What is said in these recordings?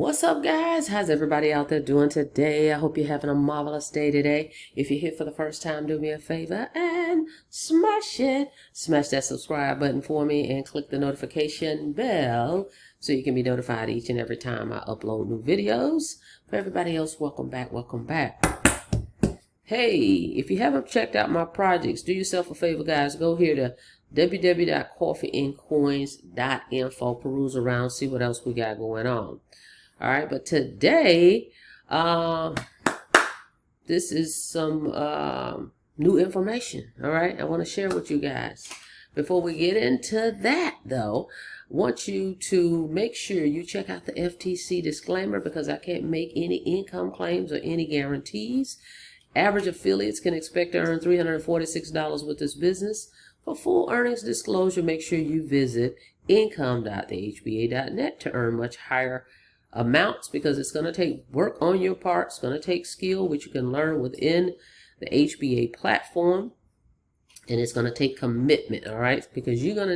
What's up, guys? How's everybody out there doing today? I hope you're having a marvelous day today. If you're here for the first time, do me a favor and smash that subscribe button for me and click the notification bell so you can be notified each and every time I upload new videos. For everybody else, welcome back. Hey, if you haven't checked out my projects, do yourself a favor, guys. Go here to www.coffeeandcoins.info, peruse around, see what else we got going on. All right, but today, this is some new information. All right, I want to share with you guys. Before we get into that, though, I want you to make sure you check out the FTC disclaimer, because I can't make any income claims or any guarantees. Average affiliates can expect to earn $346 with this business. For full earnings disclosure, make sure you visit income.thehba.net to earn much higher amounts, because it's going to take work on your part. It's going to take skill, which you can learn within the HBA platform, and it's going to take commitment. All right, because you're going to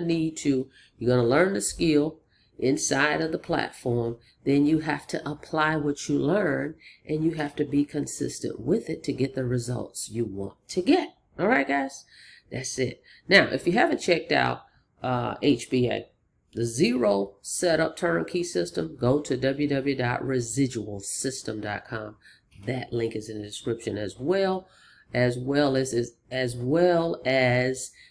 learn the skill inside of the platform. Then you have to apply what you learn, and you have to be consistent with it to get the results you want to get. All right, guys, that's it. Now, if you haven't checked out HBA, the zero setup turnkey system, go to www.residualsystem.com. That link is in the description as well as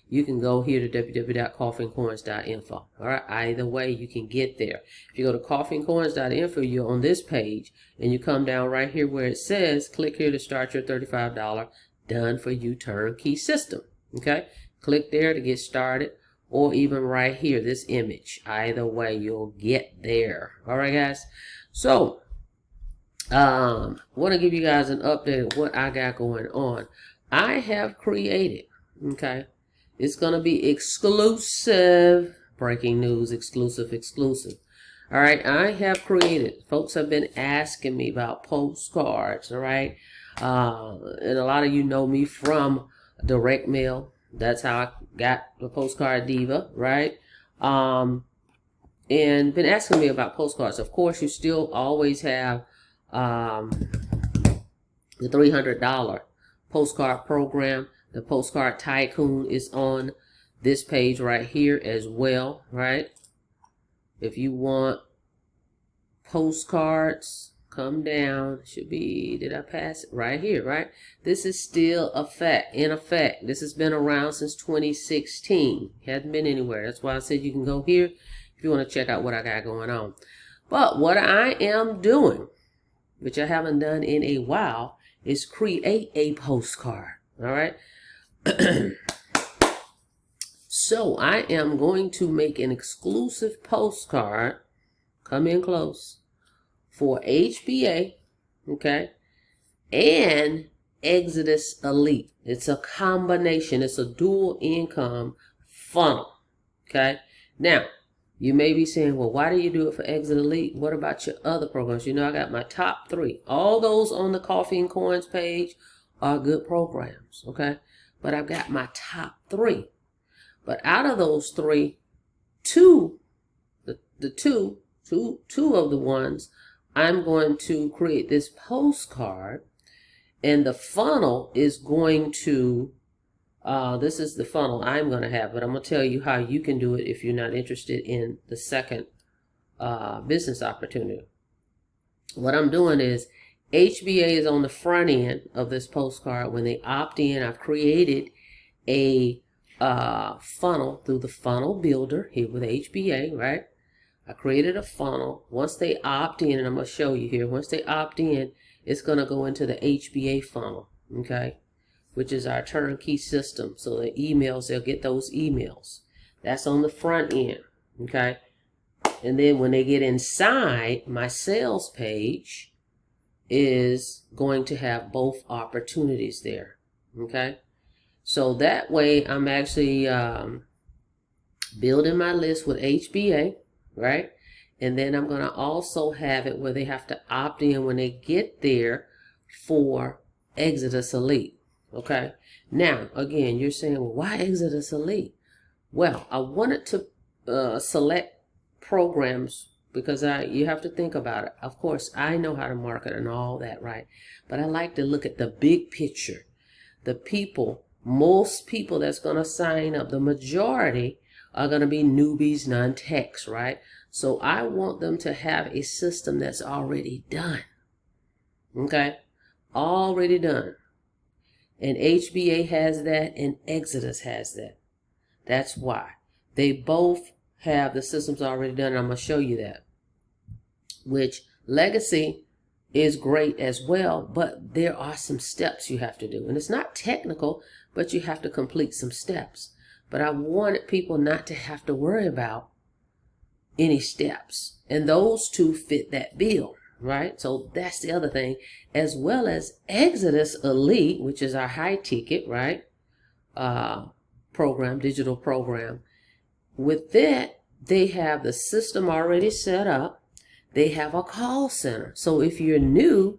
you can go here to www.coffeeandcoins.info. All right, either way you can get there. If you go to coffeeandcoins.info, you're on this page, and you come down right here where it says click here to start your $35 done for you turnkey system. Okay, click there to get started, or even right here, this image. Either way, you'll get there. All right, guys. So, want to give you guys an update of what I got going on. I have created, okay, it's going to be exclusive. Breaking news, exclusive. All right, I have created, folks have been asking me about postcards, all right? And a lot of you know me from direct mail. That's how I got the Postcard Diva, right? And been asking me about postcards. Of course, you still always have the $300 postcard program. The Postcard Tycoon is on this page right here as well, right? If you want postcards, come down. Should be, did I pass it? Right here, right? This is still in effect. This has been around since 2016. Hasn't been anywhere. That's why I said you can go here if you want to check out what I got going on. But what I am doing, which I haven't done in a while, is create a postcard. All right. So I am going to make an exclusive postcard. Come in close. For HBA, okay, and Exitus Elite. It's a combination. It's a dual income funnel, okay? Now, you may be saying, well, why do you do it for Exitus Elite? What about your other programs? You know, I got my top 3. All those on the Coffee and Coins page are good programs, okay? But I've got my top 3. But out of those 3, two of the ones, I'm going to create this postcard, and the funnel is going to, this is the funnel I'm going to have, but I'm going to tell you how you can do it if you're not interested in the second business opportunity. What I'm doing is, HBA is on the front end of this postcard. When they opt in, I've created a funnel through the funnel builder here with HBA, right? I created a funnel. Once they opt in, and I'm going to show you here, once they opt in, it's going to go into the HBA funnel, okay, which is our turnkey system. So the emails, they'll get those emails. That's on the front end, okay? And then when they get inside, my sales page is going to have both opportunities there, okay? So that way, I'm actually building my list with HBA, right? And then I'm going to also have it where they have to opt in when they get there for Exitus Elite. Okay. Now, again, you're saying, well, why Exitus Elite? Well, I wanted to select programs because you have to think about it. Of course, I know how to market and all that, right? But I like to look at the big picture. The people, most people that's going to sign up, the majority are going to be newbies, non-techs, right? So I want them to have a system that's already done. Okay? Already done. And HBA has that, and Exitus has that. That's why. They both have the systems already done, and I'm going to show you that. Which Legacy is great as well, but there are some steps you have to do. And it's not technical, but you have to complete some steps. But I wanted people not to have to worry about any steps. And those two fit that bill, right? So that's the other thing. As well as Exitus Elite, which is our high ticket, right? Program, digital program. With that, they have the system already set up. They have a call center. So if you're new,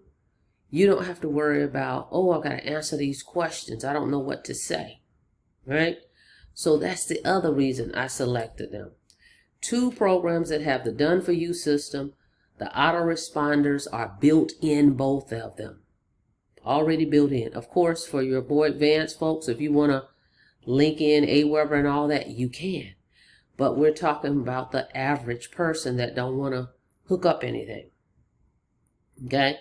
you don't have to worry about, oh, I've got to answer these questions. I don't know what to say, right? So that's the other reason I selected them. Two programs that have the done for you system. The autoresponders are built in, both of them. Already built in. Of course, for your more advanced folks, if you want to link in Aweber and all that, you can. But we're talking about the average person that don't want to hook up anything. Okay?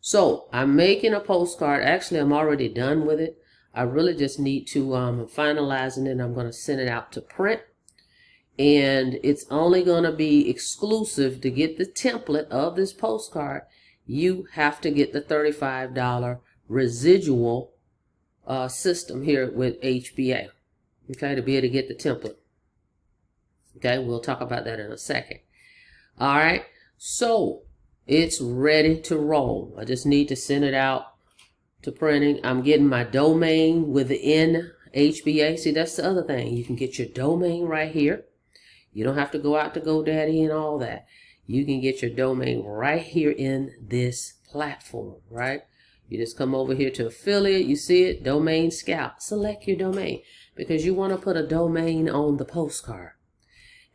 So I'm making a postcard. Actually, I'm already done with it. I really just need to finalize it, and I'm going to send it out to print. And it's only going to be exclusive to get the template of this postcard. You have to get the $35 residual system here with HBA. Okay, to be able to get the template. Okay, we'll talk about that in a second. All right, so it's ready to roll. I just need to send it out to printing. I'm getting my domain within HBA. See, that's the other thing. You can get your domain right here. You don't have to go out to GoDaddy and all that. You can get your domain right here in this platform, right? You just come over here to affiliate. You see it, Domain Scout. Select your domain because you want to put a domain on the postcard.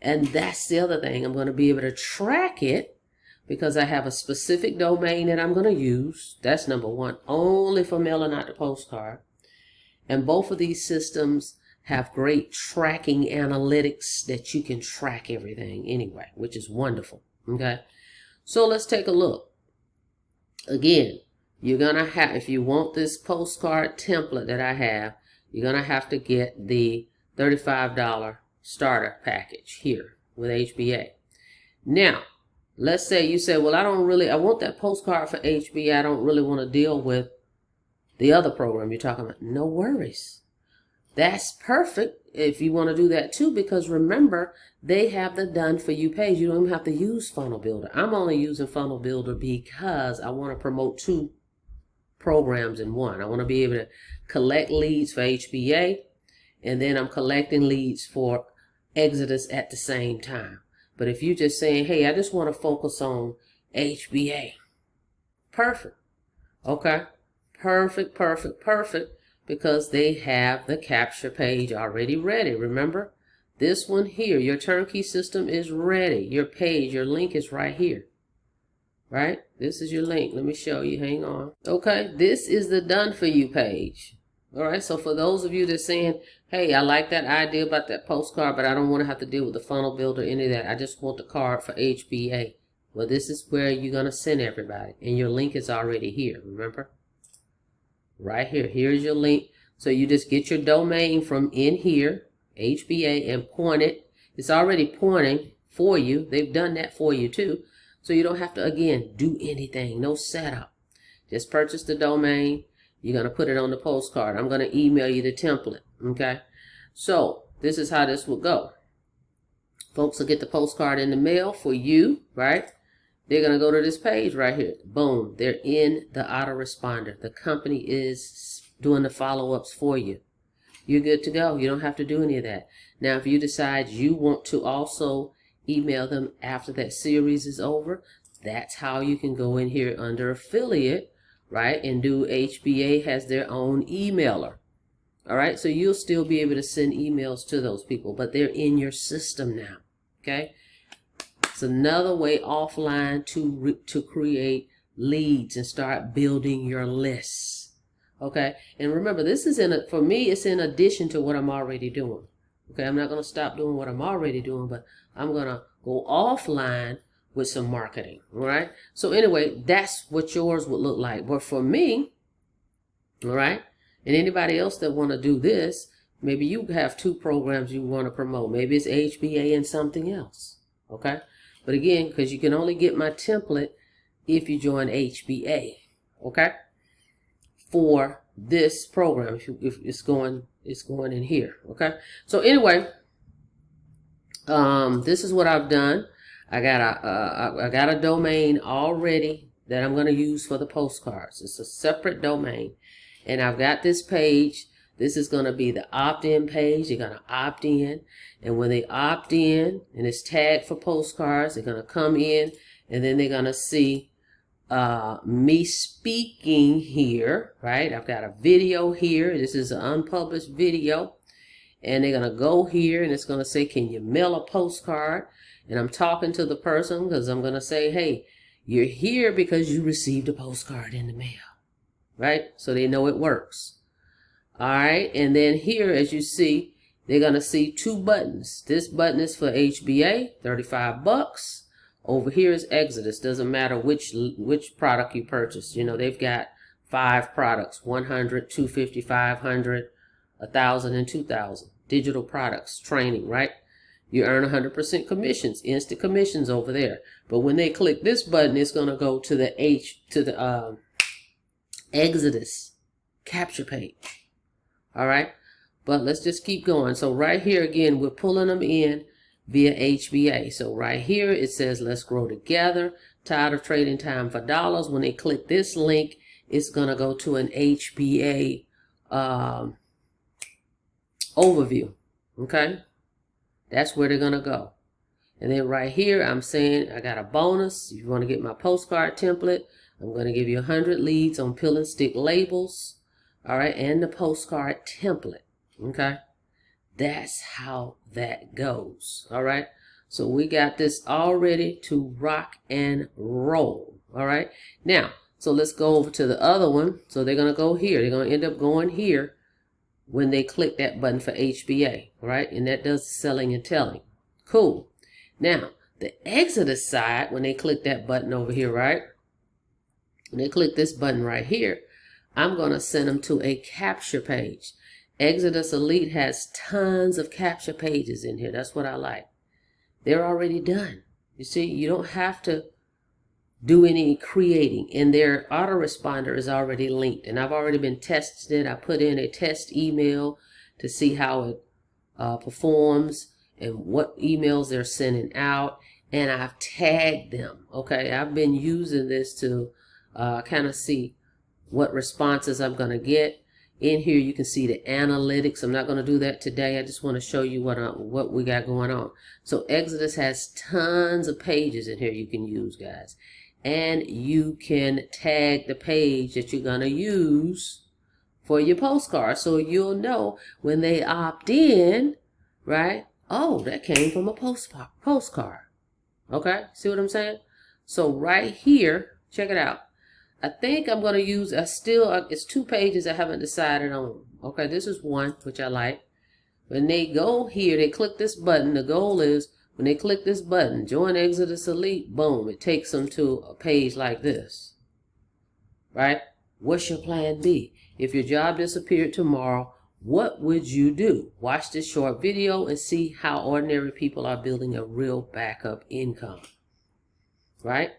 And that's the other thing. I'm going to be able to track it because I have a specific domain that I'm going to use. That's number one, only for mailing out the postcard. And both of these systems have great tracking analytics that you can track everything anyway, which is wonderful. Okay, so let's take a look. Again, you're gonna have, if you want this postcard template that I have, you're gonna have to get the $35 starter package here with HBA. Now, let's say you say, well, I want that postcard for HBA. I don't really want to deal with the other program you're talking about. No worries. That's perfect if you want to do that too, because remember, they have the done for you page. You don't even have to use Funnel Builder. I'm only using Funnel Builder because I want to promote two programs in one. I want to be able to collect leads for HBA, and then I'm collecting leads for Exitus at the same time. But if you're just saying, hey, I just want to focus on HBA, perfect. Okay, perfect, perfect, perfect. Because they have the capture page already ready. Remember, this one here, your turnkey system is ready. Your page, your link is right here. Right? This is your link. Let me show you. Hang on. Okay, this is the done for you page. All right, so for those of you that are saying, hey, I like that idea about that postcard, but I don't want to have to deal with the funnel builder, any of that. I just want the card for HBA. Well, this is where you're going to send everybody. And your link is already here, remember? Right here. Here's your link. So you just get your domain from in here, HBA, and point it. It's already pointing for you. They've done that for you too. So you don't have to, again, do anything. No setup. Just purchase the domain. You're going to put it on the postcard. I'm going to email you the template. Okay. So this is how this will go. Folks will get the postcard in the mail for you, right? They're going to go to this page right here. Boom. They're in the autoresponder. The company is doing the follow-ups for you. You're good to go. You don't have to do any of that. Now, if you decide you want to also email them after that series is over, that's how you can go in here under affiliate, right? And do HBA has their own emailer. All right. So you'll still be able to send emails to those people, but they're in your system now. Okay. It's another way offline to create leads and start building your lists. Okay, and remember, this is for me, it's in addition to what I'm already doing. Okay, I'm not going to stop doing what I'm already doing, but I'm going to go offline with some marketing. All right, so anyway, that's what yours would look like. But for me, all right, and anybody else that want to do this, maybe you have 2 programs you want to promote. Maybe it's HBA and something else. Okay, but again, because you can only get my template if you join HBA. Okay, for this program, if it's going in here. Okay, so anyway, this is what I've done. I got a domain already that I'm going to use for the postcards. It's a separate domain, and I've got this page. This is going to be the opt-in page. They're going to opt in, and when they opt in and it's tagged for postcards, they're going to come in, and then they're going to see me speaking here, right? I've got a video here. This is an unpublished video, and they're going to go here, and it's going to say, can you mail a postcard? And I'm talking to the person because I'm going to say, hey, you're here because you received a postcard in the mail, right? So they know it works. All right, and then here, as you see, they're going to see 2 buttons. This button is for HBA, 35 bucks. Over here is Exitus. Doesn't matter which product you purchase. You know, they've got 5 products, 100, 250, 500, 1,000, and 2,000. Digital products, training, right? You earn 100% commissions, instant commissions over there. But when they click this button, it's going to go to the Exitus capture page. All right, but let's just keep going. So right here again, we're pulling them in via HBA. So right here it says, let's grow together. Tired of trading time for dollars. When they click this link, it's going to go to an HBA overview. Okay, that's where they're going to go. And then right here, I'm saying I got a bonus. If you want to get my postcard template, I'm going to give you 100 leads on pill and stick labels. All right, and the postcard template. Okay, that's how that goes. All right, so we got this all ready to rock and roll. All right, now, so let's go over to the other one. So they're going to go here. They're going to end up going here when they click that button for HBA. All right, and that does the selling and telling. Cool. Now, the Exitus side, when they click that button over here, right? When they click this button right here, I'm going to send them to a capture page. Exitus Elite has tons of capture pages in here. That's what I like. They're already done. You see, you don't have to do any creating, and their autoresponder is already linked. And I've already been testing it. I put in a test email to see how it performs and what emails they're sending out. And I've tagged them. Okay, I've been using this to kind of see what responses I'm going to get. In here you can see the analytics. I'm not going to do that today. I just want to show you what we got going on. So Exitus has tons of pages in here you can use, guys. And you can tag the page that you're going to use for your postcard. So you'll know when they opt in, right? Oh, that came from a postcard. Okay, see what I'm saying? So right here, check it out. I think I'm going to use, it's 2 pages I haven't decided on. Okay, this is one, which I like. When they go here, they click this button. The goal is, when they click this button, join Exitus Elite, boom, it takes them to a page like this. Right? What's your plan B? If your job disappeared tomorrow, what would you do? Watch this short video and see how ordinary people are building a real backup income. Right?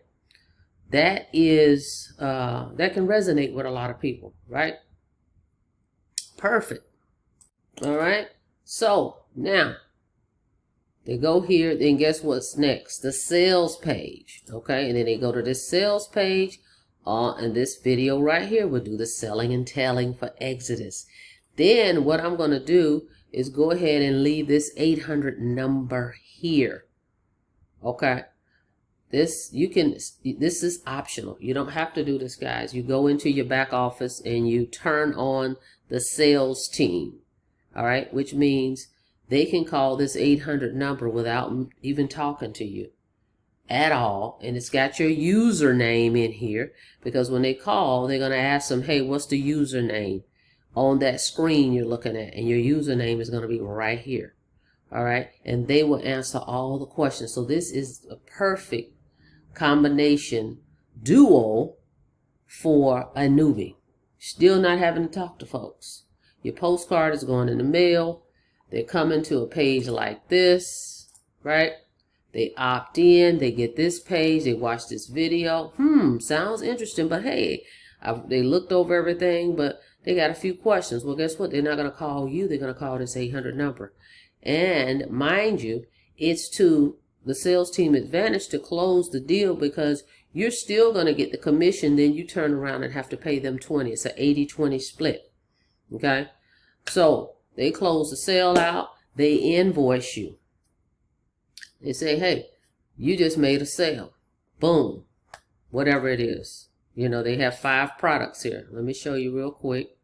That is, that can resonate with a lot of people, right? Perfect. All right. So now they go here, then guess what's next? The sales page. Okay. And then they go to this sales page. And this video right here will do the selling and telling for Exitus. Then what I'm going to do is go ahead and leave this 800 number here. Okay. This is optional. You don't have to do this, guys. You go into your back office and you turn on the sales team. All right, which means they can call this 800 number without even talking to you. at all. And it's got your username in here, because when they call, they're going to ask them, hey, what's the username on that screen you're looking at? And your username is going to be right here. All right. And they will answer all the questions. So this is a perfect combination duo for a newbie. Still not having to talk to folks. Your postcard is going in the mail. They're coming to a page like this, right? They opt in, they get this page, they watch this video. Sounds interesting, but hey, they looked over everything, but they got a few questions. Well, guess what? They're not going to call you. They're going to call this 800 number. And mind you, it's to the sales team advantage to close the deal, because you're still going to get the commission. Then you turn around and have to pay them 20. It's an 80-20 split. Okay. So they close the sale out. They invoice you. They say, hey, you just made a sale. Boom. Whatever it is. You know, they have 5 products here. Let me show you real quick.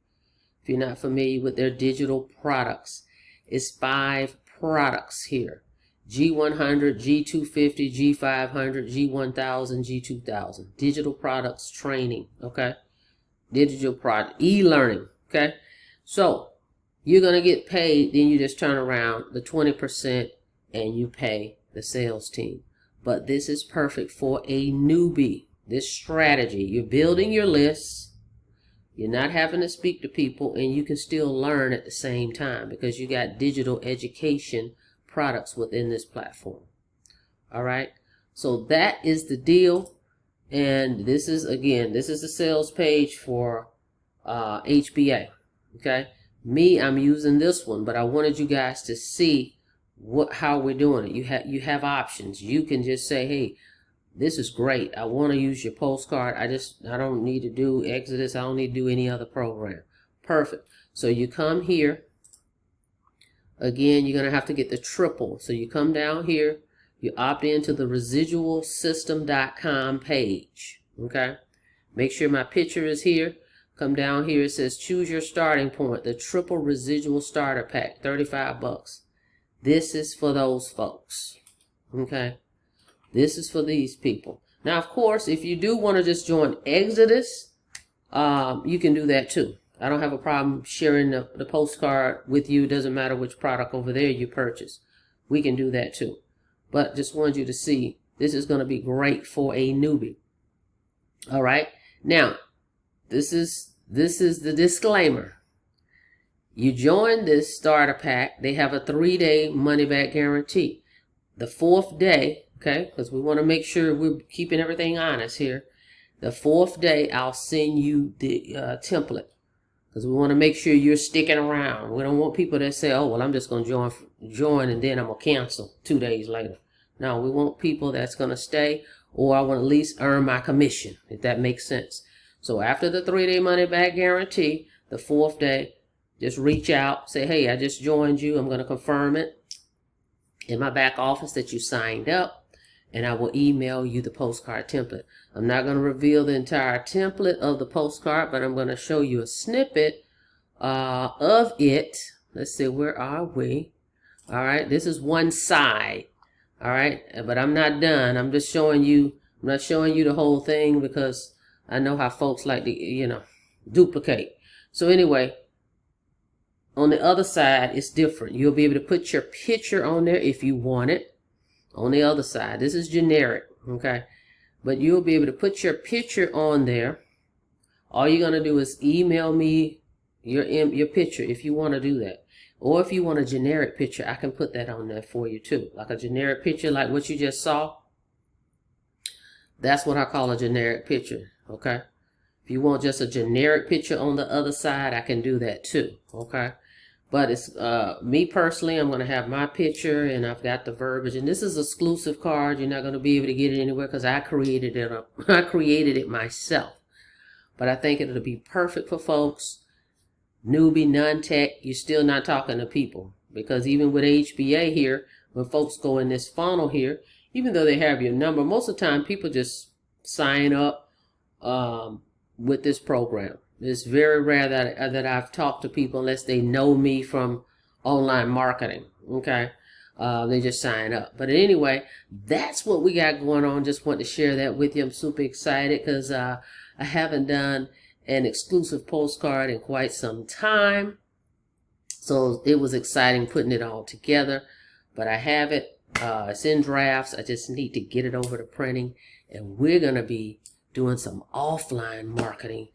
If you're not familiar with their digital products, it's 5 products here. G100, G250, G500, G1000, G2000. Digital products training. Okay. Digital product. E-learning. Okay. So you're going to get paid. Then you just turn around the 20% and you pay the sales team. But this is perfect for a newbie. This strategy, you're building your lists, you're not having to speak to people, and you can still learn at the same time, because you got digital education products within this platform. All right, so that is the deal. And this is, again, this is the sales page for HBA. Okay, I'm using this one, but I wanted you guys to see how we're doing it. You have options. You can just say, hey, this is great. I want to use your postcard. I don't need to do Exitus. I don't need to do any other program. Perfect. So you come here. Again, you're going to have to get the triple. So you come down here. You opt into the residualsystem.com page. Okay. Make sure my picture is here. Come down here. It says choose your starting point. The triple residual starter pack, $35. This is for those folks. Okay. This is for these people. Now, of course, if you do want to just join Exitus, you can do that too. I don't have a problem sharing the postcard with you. It doesn't matter which product over there you purchase. We can do that too. But just wanted you to see, this is going to be great for a newbie. All right. Now, this is the disclaimer. You join this starter pack. They have a 3-day money-back guarantee. The 4th day, okay, because we want to make sure we're keeping everything honest here. The 4th day, I'll send you the template, because we want to make sure you're sticking around. We don't want people that say, oh, well, I'm just going to join and then I'm going to cancel 2 days later. No, we want people that's going to stay, or I want to at least earn my commission, if that makes sense. So after the 3-day money back guarantee, the 4th day, just reach out, say, hey, I just joined you. I'm going to confirm it in my back office that you signed up, and I will email you the postcard template. I'm not going to reveal the entire template of the postcard, but I'm going to show you a snippet of it. Let's see, where are we? All right, this is one side. All right, but I'm not done. I'm just showing you. I'm not showing you the whole thing, because I know how folks like to, duplicate. So anyway, on the other side, it's different. You'll be able to put your picture on there if you want it. On the other side, this is generic, okay? But you'll be able to put your picture on there. All you're going to do is email me your picture if you want to do that. Or if you want a generic picture, I can put that on there for you too. Like a generic picture like what you just saw. That's what I call a generic picture, okay? If you want just a generic picture on the other side, I can do that too, okay? But it's me personally, I'm going to have my picture, and I've got the verbiage. And this is an exclusive card. You're not going to be able to get it anywhere, because I created it. I created it myself. But I think it'll be perfect for folks. Newbie, non-tech, you're still not talking to people. Because even with HBA here, when folks go in this funnel here, even though they have your number, most of the time people just sign up with this program. It's very rare that I've talked to people unless they know me from online marketing, okay? They just sign up. But anyway, that's what we got going on. Just want to share that with you. I'm super excited because I haven't done an exclusive postcard in quite some time. So it was exciting putting it all together. But I have it. It's in drafts. I just need to get it over to printing. And we're going to be doing some offline marketing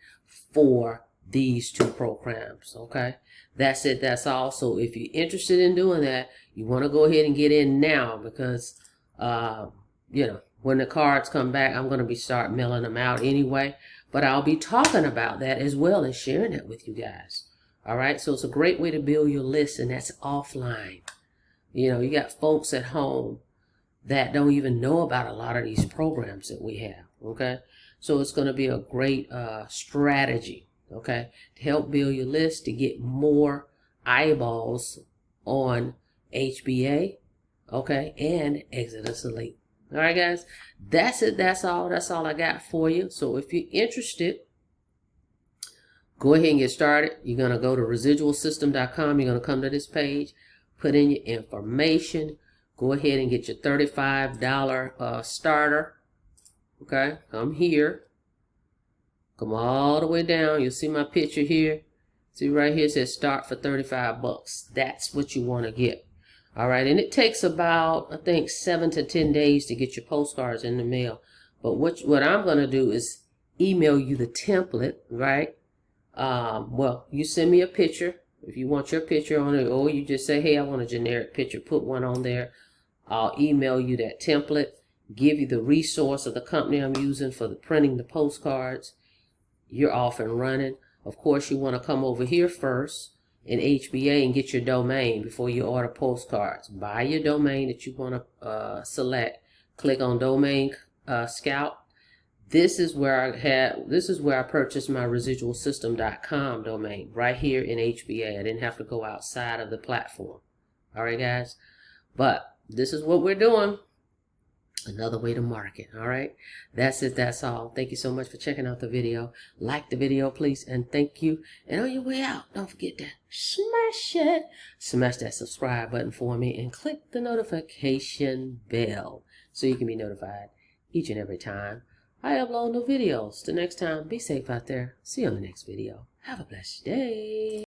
for these two programs. Okay, that's it. That's all. So if you're interested in doing that, you want to go ahead and get in now, because you know, when the cards come back, I'm going to start mailing them out anyway. But I'll be talking about that as well and sharing it with you guys. All right, so it's a great way to build your list, and that's offline. You know, you got folks at home that don't even know about a lot of these programs that we have. Okay, so it's going to be a great strategy, okay, to help build your list, to get more eyeballs on HBA, okay, and Exitus Elite. All right, guys, that's it. That's all. That's all I got for you. So if you're interested, go ahead and get started. You're going to go to residualsystem.com. You're going to come to this page, put in your information. Go ahead and get your $35 starter. Okay, come here. Come all the way down. You'll see my picture here. See right here, it says start for 35 bucks. That's what you want to get. All right, and it takes about, I think, 7 to 10 days to get your postcards in the mail. But what I'm going to do is email you the template, right? Well, you send me a picture if you want your picture on it, or you just say, hey, I want a generic picture, put one on there. I'll email you that template, give you the resource of the company I'm using for the printing the postcards. You're off and running. Of course, you want to come over here first in HBA and get your domain before you order postcards. Buy your domain that you want to select. Click on Domain Scout. This is where I purchased my residualsystem.com domain, right here in HBA. I didn't have to go outside of the platform. All right, guys. But this is what we're doing. Another way to market. All right, that's it. That's all. Thank you so much for checking out the video. Like the video, please, and thank you. And on your way out, don't forget to smash that subscribe button for me, and click the notification bell so you can be notified each and every time I upload new videos. Till next time, be safe out there. See you on the next video. Have a blessed day.